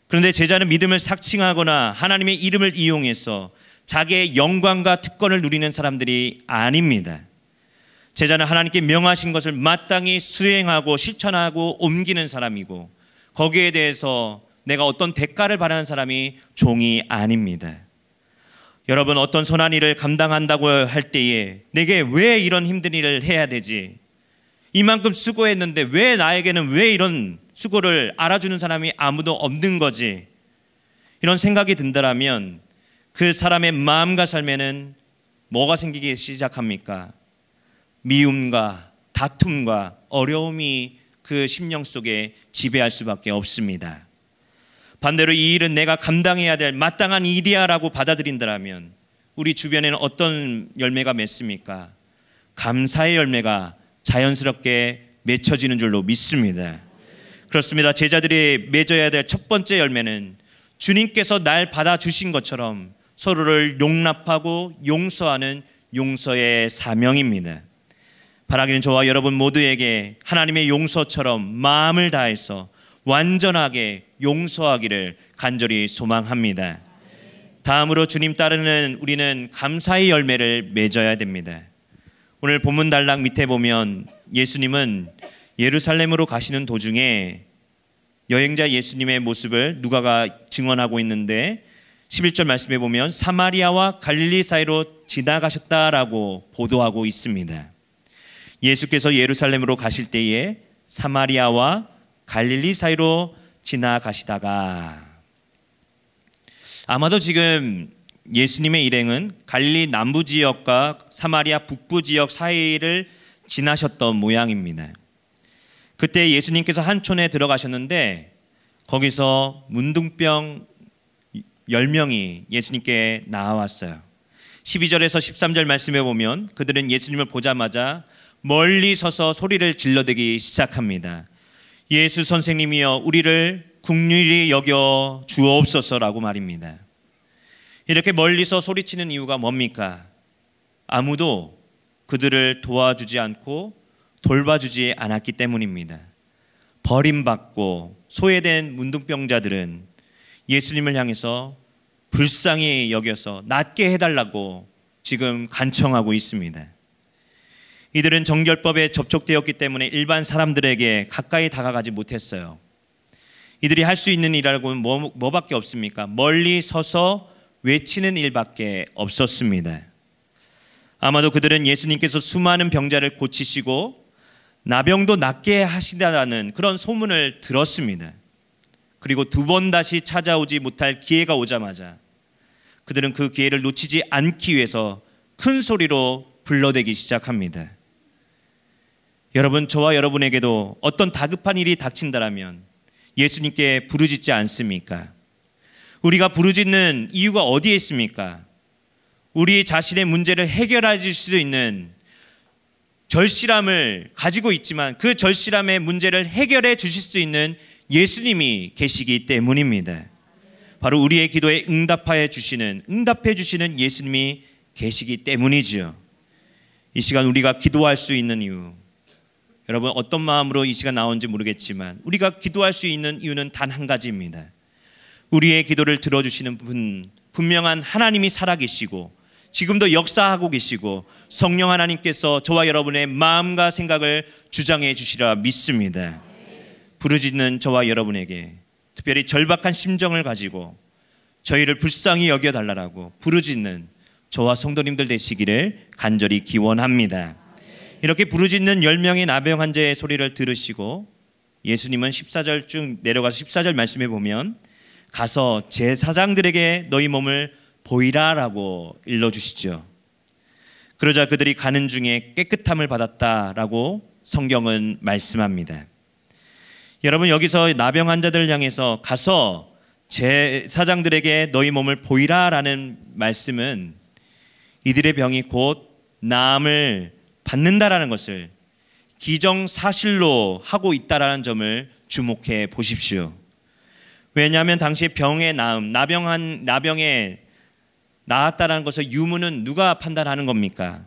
Speaker 3: 그런데 제자는 믿음을 삭칭하거나 하나님의 이름을 이용해서 자기의 영광과 특권을 누리는 사람들이 아닙니다. 제자는 하나님께 명하신 것을 마땅히 수행하고 실천하고 옮기는 사람이고 거기에 대해서 내가 어떤 대가를 바라는 사람이 종이 아닙니다. 여러분, 어떤 선한 일을 감당한다고 할 때에 내게 왜 이런 힘든 일을 해야 되지? 이만큼 수고했는데 왜 나에게는 왜 이런 수고를 알아주는 사람이 아무도 없는 거지? 이런 생각이 든다면 그 사람의 마음과 삶에는 뭐가 생기기 시작합니까? 미움과 다툼과 어려움이 그 심령 속에 지배할 수밖에 없습니다. 반대로 이 일은 내가 감당해야 될 마땅한 일이야 라고 받아들인다면 우리 주변에는 어떤 열매가 맺습니까? 감사의 열매가 자연스럽게 맺혀지는 줄로 믿습니다. 그렇습니다. 제자들이 맺어야 될 첫 번째 열매는 주님께서 날 받아주신 것처럼 서로를 용납하고 용서하는 용서의 사명입니다. 바라기는 저와 여러분 모두에게 하나님의 용서처럼 마음을 다해서 완전하게 용서하기를 간절히 소망합니다. 다음으로 주님 따르는 우리는 감사의 열매를 맺어야 됩니다. 오늘 본문 단락 밑에 보면 예수님은 예루살렘으로 가시는 도중에 여행자 예수님의 모습을 누가가 증언하고 있는데 11절 말씀에 보면 사마리아와 갈릴리 사이로 지나가셨다라고 보도하고 있습니다. 예수께서 예루살렘으로 가실 때에 사마리아와 갈릴리 사이로 지나가시다가, 아마도 지금 예수님의 일행은 갈릴리 남부 지역과 사마리아 북부 지역 사이를 지나셨던 모양입니다. 그때 예수님께서 한 촌에 들어가셨는데 거기서 문둥병 10명이 예수님께 나와왔어요. 12절에서 13절 말씀에 보면 그들은 예수님을 보자마자 멀리 서서 소리를 질러대기 시작합니다. 예수 선생님이여 우리를 긍휼히 여겨 주옵소서라고 말입니다. 이렇게 멀리서 소리치는 이유가 뭡니까? 아무도 그들을 도와주지 않고 돌봐주지 않았기 때문입니다. 버림받고 소외된 문둥병자들은 예수님을 향해서 불쌍히 여겨서 낫게 해달라고 지금 간청하고 있습니다. 이들은 정결법에 접촉되었기 때문에 일반 사람들에게 가까이 다가가지 못했어요. 이들이 할 수 있는 일이라고는 뭐밖에 없습니까? 멀리 서서 외치는 일밖에 없었습니다. 아마도 그들은 예수님께서 수많은 병자를 고치시고 나병도 낫게 하시다라는 그런 소문을 들었습니다. 그리고 두 번 다시 찾아오지 못할 기회가 오자마자 그들은 그 기회를 놓치지 않기 위해서 큰 소리로 불러대기 시작합니다. 여러분, 저와 여러분에게도 어떤 다급한 일이 닥친다면 예수님께 부르짖지 않습니까? 우리가 부르짖는 이유가 어디에 있습니까? 우리 자신의 문제를 해결해 줄 수 있는 절실함을 가지고 있지만 그 절실함의 문제를 해결해 주실 수 있는 예수님이 계시기 때문입니다. 바로 우리의 기도에 응답해 주시는 예수님이 계시기 때문이지요. 이 시간 우리가 기도할 수 있는 이유, 여러분 어떤 마음으로 이 시간 나온지 모르겠지만 우리가 기도할 수 있는 이유는 단 한 가지입니다. 우리의 기도를 들어주시는 분, 분명한 하나님이 살아계시고 지금도 역사하고 계시고 성령 하나님께서 저와 여러분의 마음과 생각을 주장해 주시라 믿습니다. 부르짖는 저와 여러분에게 특별히 절박한 심정을 가지고 저희를 불쌍히 여겨달라고 부르짖는 저와 성도님들 되시기를 간절히 기원합니다. 이렇게 부르짖는 10명의 나병 환자의 소리를 들으시고 예수님은 14절 쭉 내려가서 14절 말씀해 보면 가서 제사장들에게 너희 몸을 보이라라고 일러주시죠. 그러자 그들이 가는 중에 깨끗함을 받았다라고 성경은 말씀합니다. 여러분, 여기서 나병 환자들을 향해서 가서 제사장들에게 너희 몸을 보이라라는 말씀은 이들의 병이 곧 나음을 받는다라는 것을 기정사실로 하고 있다라는 점을 주목해 보십시오. 왜냐하면 당시 병의 나음, 나병에 나았다라는 것의 유무는 누가 판단하는 겁니까?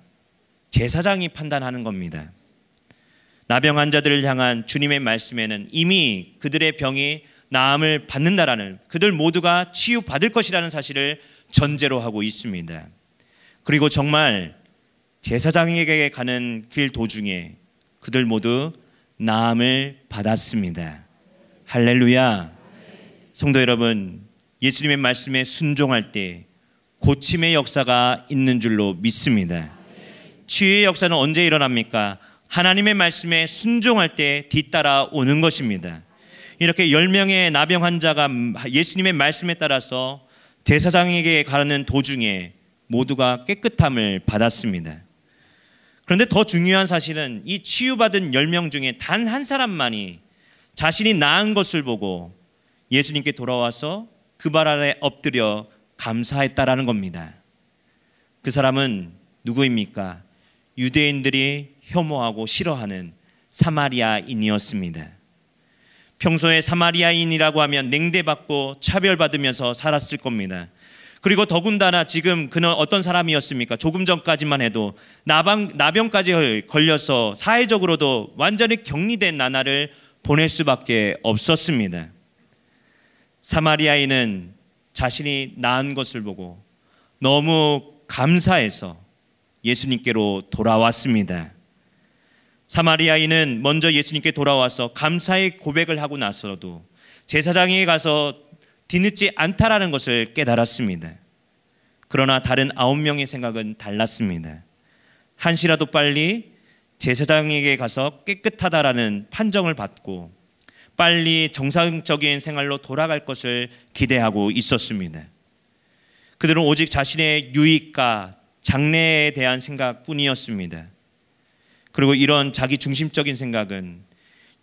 Speaker 3: 제사장이 판단하는 겁니다. 나병 환자들을 향한 주님의 말씀에는 이미 그들의 병이 나음을 받는다라는, 그들 모두가 치유받을 것이라는 사실을 전제로 하고 있습니다. 그리고 정말 제사장에게 가는 길 도중에 그들 모두 나음을 받았습니다. 할렐루야. 성도 여러분, 예수님의 말씀에 순종할 때 고침의 역사가 있는 줄로 믿습니다. 치유의 역사는 언제 일어납니까? 하나님의 말씀에 순종할 때 뒤따라 오는 것입니다. 이렇게 10명의 나병 환자가 예수님의 말씀에 따라서 제사장에게 가는 도중에 모두가 깨끗함을 받았습니다. 그런데 더 중요한 사실은 이 치유받은 10명 중에 단 한 사람만이 자신이 나은 것을 보고 예수님께 돌아와서 그 발 아래 엎드려 감사했다라는 겁니다. 그 사람은 누구입니까? 유대인들이 혐오하고 싫어하는 사마리아인이었습니다. 평소에 사마리아인이라고 하면 냉대받고 차별받으면서 살았을 겁니다. 그리고 더군다나 지금 그는 어떤 사람이었습니까? 조금 전까지만 해도 나병까지 걸려서 사회적으로도 완전히 격리된 나날을 보낼 수밖에 없었습니다. 사마리아인은 자신이 나은 것을 보고 너무 감사해서 예수님께로 돌아왔습니다. 사마리아인은 먼저 예수님께 돌아와서 감사의 고백을 하고 나서도 제사장에게 가서 뒤늦지 않다라는 것을 깨달았습니다. 그러나 다른 9명의 생각은 달랐습니다. 한시라도 빨리 제사장에게 가서 깨끗하다라는 판정을 받고 빨리 정상적인 생활로 돌아갈 것을 기대하고 있었습니다. 그들은 오직 자신의 유익과 장래에 대한 생각뿐이었습니다. 그리고 이런 자기 중심적인 생각은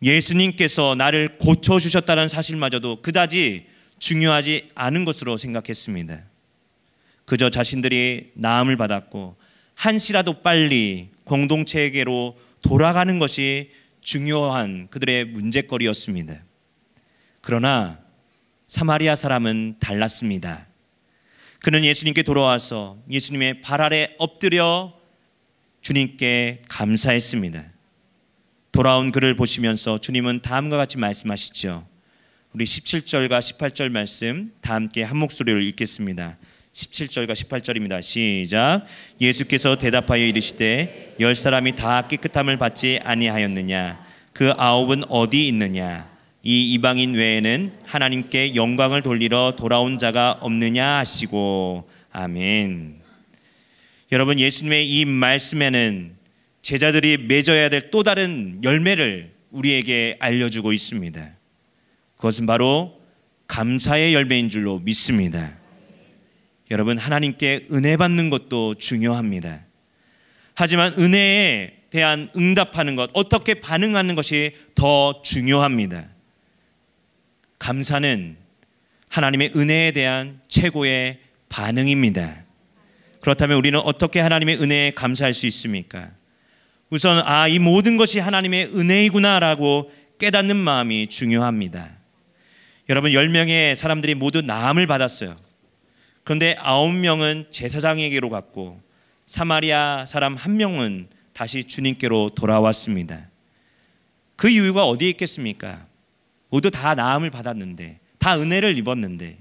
Speaker 3: 예수님께서 나를 고쳐주셨다는 사실마저도 그다지 중요하지 않은 것으로 생각했습니다. 그저 자신들이 나음을 받았고 한시라도 빨리 공동체에게로 돌아가는 것이 중요한 그들의 문제거리였습니다. 그러나 사마리아 사람은 달랐습니다. 그는 예수님께 돌아와서 예수님의 발 아래 엎드려 주님께 감사했습니다. 돌아온 그를 보시면서 주님은 다음과 같이 말씀하시죠. 우리 17절과 18절 말씀 다 함께 한 목소리로 읽겠습니다. 17절과 18절입니다. 시작. 예수께서 대답하여 이르시되 10사람이 다 깨끗함을 받지 아니하였느냐? 그 9은 어디 있느냐? 이 이방인 외에는 하나님께 영광을 돌리러 돌아온 자가 없느냐 하시고. 아멘. 여러분, 예수님의 이 말씀에는 제자들이 맺어야 될 또 다른 열매를 우리에게 알려주고 있습니다. 그것은 바로 감사의 열매인 줄로 믿습니다. 여러분, 하나님께 은혜 받는 것도 중요합니다. 하지만 은혜에 대한 응답하는 것, 어떻게 반응하는 것이 더 중요합니다. 감사는 하나님의 은혜에 대한 최고의 반응입니다. 그렇다면 우리는 어떻게 하나님의 은혜에 감사할 수 있습니까? 우선 이 모든 것이 하나님의 은혜이구나라고 깨닫는 마음이 중요합니다. 여러분, 10명의 사람들이 모두 나음을 받았어요. 그런데 9명은 제사장에게로 갔고 사마리아 사람 1명은 다시 주님께로 돌아왔습니다. 그 이유가 어디에 있겠습니까? 모두 다 나음을 받았는데, 다 은혜를 입었는데,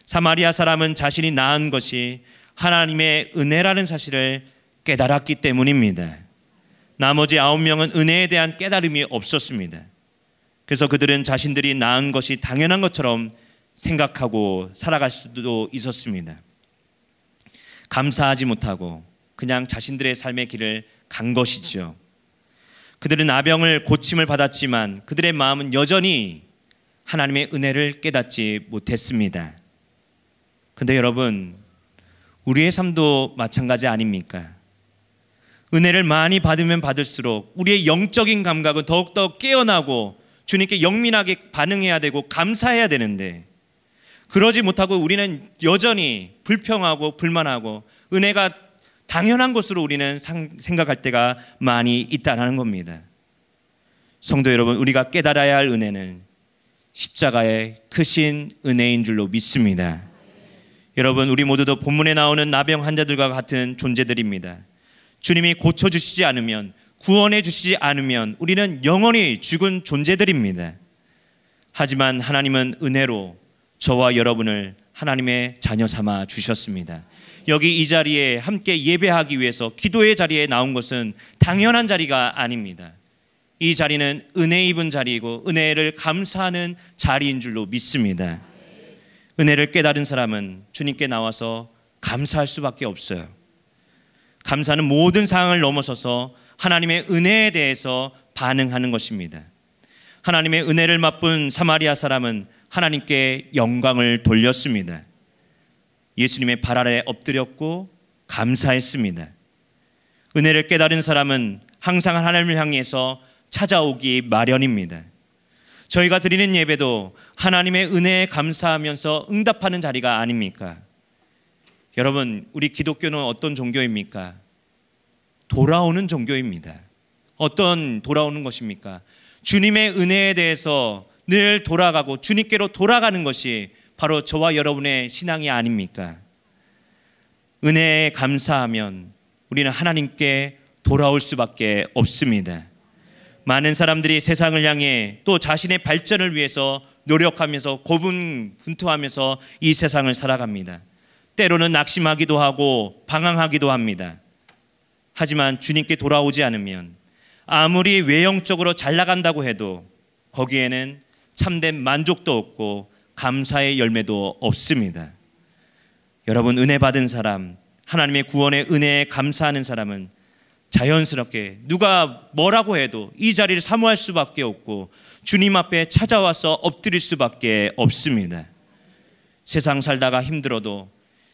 Speaker 3: 사마리아 사람은 자신이 나은 것이 하나님의 은혜라는 사실을 깨달았기 때문입니다. 나머지 9명은 은혜에 대한 깨달음이 없었습니다. 그래서 그들은 자신들이 나은 것이 당연한 것처럼 생각하고 살아갈 수도 있었습니다. 감사하지 못하고 그냥 자신들의 삶의 길을 간 것이죠. 그들은 나병을 고침을 받았지만 그들의 마음은 여전히 하나님의 은혜를 깨닫지 못했습니다. 그런데 여러분, 우리의 삶도 마찬가지 아닙니까? 은혜를 많이 받으면 받을수록 우리의 영적인 감각은 더욱더 깨어나고 주님께 영민하게 반응해야 되고 감사해야 되는데, 그러지 못하고 우리는 여전히 불평하고 불만하고 은혜가 당연한 것으로 우리는 생각할 때가 많이 있다는 겁니다. 성도 여러분, 우리가 깨달아야 할 은혜는 십자가의 크신 은혜인 줄로 믿습니다. 여러분, 우리 모두도 본문에 나오는 나병 환자들과 같은 존재들입니다. 주님이 고쳐주시지 않으면, 구원해 주시지 않으면 우리는 영원히 죽은 존재들입니다. 하지만 하나님은 은혜로 저와 여러분을 하나님의 자녀 삼아 주셨습니다. 여기 이 자리에 함께 예배하기 위해서 기도의 자리에 나온 것은 당연한 자리가 아닙니다. 이 자리는 은혜 입은 자리이고 은혜를 감사하는 자리인 줄로 믿습니다. 은혜를 깨달은 사람은 주님께 나와서 감사할 수밖에 없어요. 감사는 모든 상황을 넘어서서 하나님의 은혜에 대해서 반응하는 것입니다. 하나님의 은혜를 맛본 사마리아 사람은 하나님께 영광을 돌렸습니다. 예수님의 발 아래 엎드렸고 감사했습니다. 은혜를 깨달은 사람은 항상 하나님을 향해서 찾아오기 마련입니다. 저희가 드리는 예배도 하나님의 은혜에 감사하면서 응답하는 자리가 아닙니까? 여러분, 우리 기독교는 어떤 종교입니까? 돌아오는 종교입니다. 어떤 돌아오는 것입니까? 주님의 은혜에 대해서 늘 돌아가고 주님께로 돌아가는 것이 바로 저와 여러분의 신앙이 아닙니까? 은혜에 감사하면 우리는 하나님께 돌아올 수밖에 없습니다. 많은 사람들이 세상을 향해 또 자신의 발전을 위해서 노력하면서 고군분투하면서 이 세상을 살아갑니다. 때로는 낙심하기도 하고 방황하기도 합니다. 하지만 주님께 돌아오지 않으면 아무리 외형적으로 잘 나간다고 해도 거기에는 참된 만족도 없고 감사의 열매도 없습니다. 여러분, 은혜 받은 사람, 하나님의 구원의 은혜에 감사하는 사람은 자연스럽게 누가 뭐라고 해도 이 자리를 사모할 수밖에 없고 주님 앞에 찾아와서 엎드릴 수밖에 없습니다. 세상 살다가 힘들어도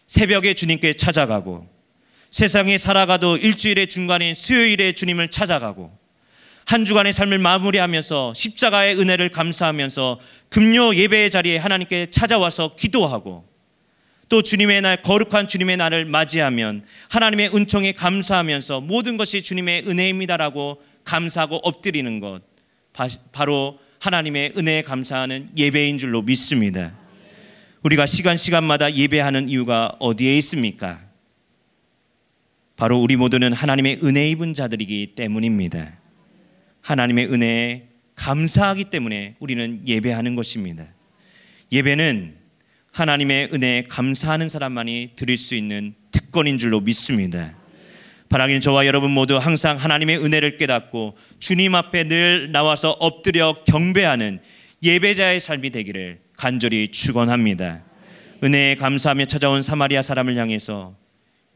Speaker 3: 새벽에 주님께 찾아가고, 세상에 살아가도 일주일의 중간인 수요일에 주님을 찾아가고, 한 주간의 삶을 마무리하면서 십자가의 은혜를 감사하면서 금요 예배의 자리에 하나님께 찾아와서 기도하고, 또 주님의 날, 거룩한 주님의 날을 맞이하면 하나님의 은총에 감사하면서 모든 것이 주님의 은혜입니다라고 감사하고 엎드리는 것, 바로 하나님의 은혜에 감사하는 예배인 줄로 믿습니다. 우리가 시간마다 예배하는 이유가 어디에 있습니까? 바로 우리 모두는 하나님의 은혜 입은 자들이기 때문입니다. 하나님의 은혜에 감사하기 때문에 우리는 예배하는 것입니다. 예배는 하나님의 은혜에 감사하는 사람만이 드릴 수 있는 특권인 줄로 믿습니다. 바라기는 저와 여러분 모두 항상 하나님의 은혜를 깨닫고 주님 앞에 늘 나와서 엎드려 경배하는 예배자의 삶이 되기를 간절히 축원합니다. 은혜에 감사하며 찾아온 사마리아 사람을 향해서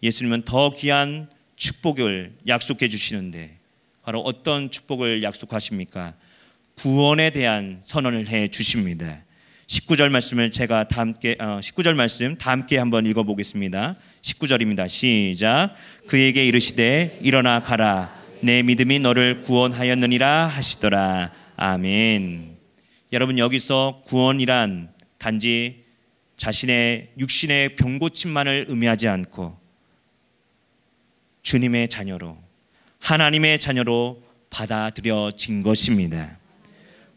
Speaker 3: 예수님은 더 귀한 축복을 약속해 주시는데, 바로 어떤 축복을 약속하십니까? 구원에 대한 선언을 해 주십니다. 19절 말씀을 제가 19절 말씀 다 함께 한번 읽어보겠습니다. 19절입니다. 시작. 그에게 이르시되 일어나 가라, 내 믿음이 너를 구원하였느니라 하시더라. 아멘. 여러분, 여기서 구원이란 단지 자신의 육신의 병고침만을 의미하지 않고 주님의 자녀로, 하나님의 자녀로 받아들여진 것입니다.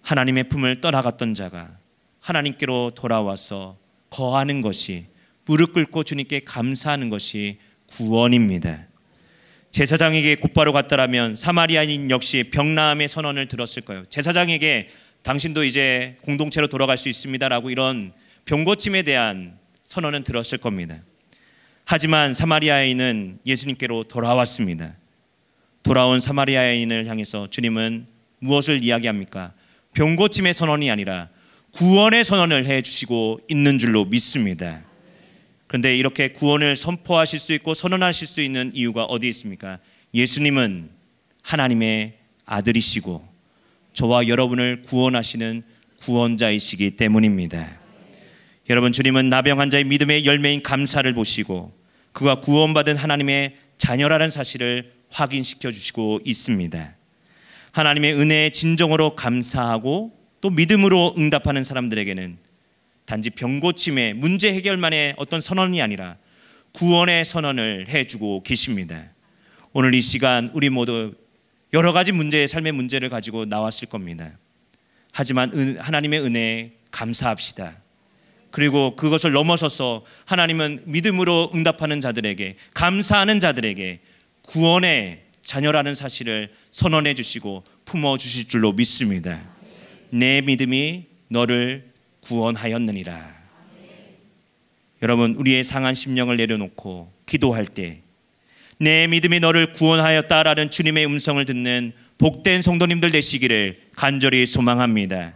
Speaker 3: 하나님의 품을 떠나갔던 자가 하나님께로 돌아와서 거하는 것이, 무릎 꿇고 주님께 감사하는 것이 구원입니다. 제사장에게 곧바로 갔다라면 사마리아인 역시 병나음의 선언을 들었을 거예요. 제사장에게 당신도 이제 공동체로 돌아갈 수 있습니다라고 이런 병고침에 대한 선언은 들었을 겁니다. 하지만 사마리아인은 예수님께로 돌아왔습니다. 돌아온 사마리아인을 향해서 주님은 무엇을 이야기합니까? 병고침의 선언이 아니라 구원의 선언을 해주시고 있는 줄로 믿습니다. 그런데 이렇게 구원을 선포하실 수 있고 선언하실 수 있는 이유가 어디에 있습니까? 예수님은 하나님의 아들이시고 저와 여러분을 구원하시는 구원자이시기 때문입니다. 여러분, 주님은 나병 환자의 믿음의 열매인 감사를 보시고 그가 구원받은 하나님의 자녀라는 사실을 확인시켜 주시고 있습니다. 하나님의 은혜에 진정으로 감사하고 또 믿음으로 응답하는 사람들에게는 단지 병고침의 문제 해결만의 어떤 선언이 아니라 구원의 선언을 해주고 계십니다. 오늘 이 시간 우리 모두 여러 가지 문제의 삶의 문제를 가지고 나왔을 겁니다. 하지만 하나님의 은혜에 감사합시다. 그리고 그것을 넘어서서 하나님은 믿음으로 응답하는 자들에게, 감사하는 자들에게 구원의 자녀라는 사실을 선언해 주시고 품어 주실 줄로 믿습니다. 내 믿음이 너를 구원하였느니라. 여러분, 우리의 상한 심령을 내려놓고 기도할 때 내 믿음이 너를 구원하였다라는 주님의 음성을 듣는 복된 성도님들 되시기를 간절히 소망합니다.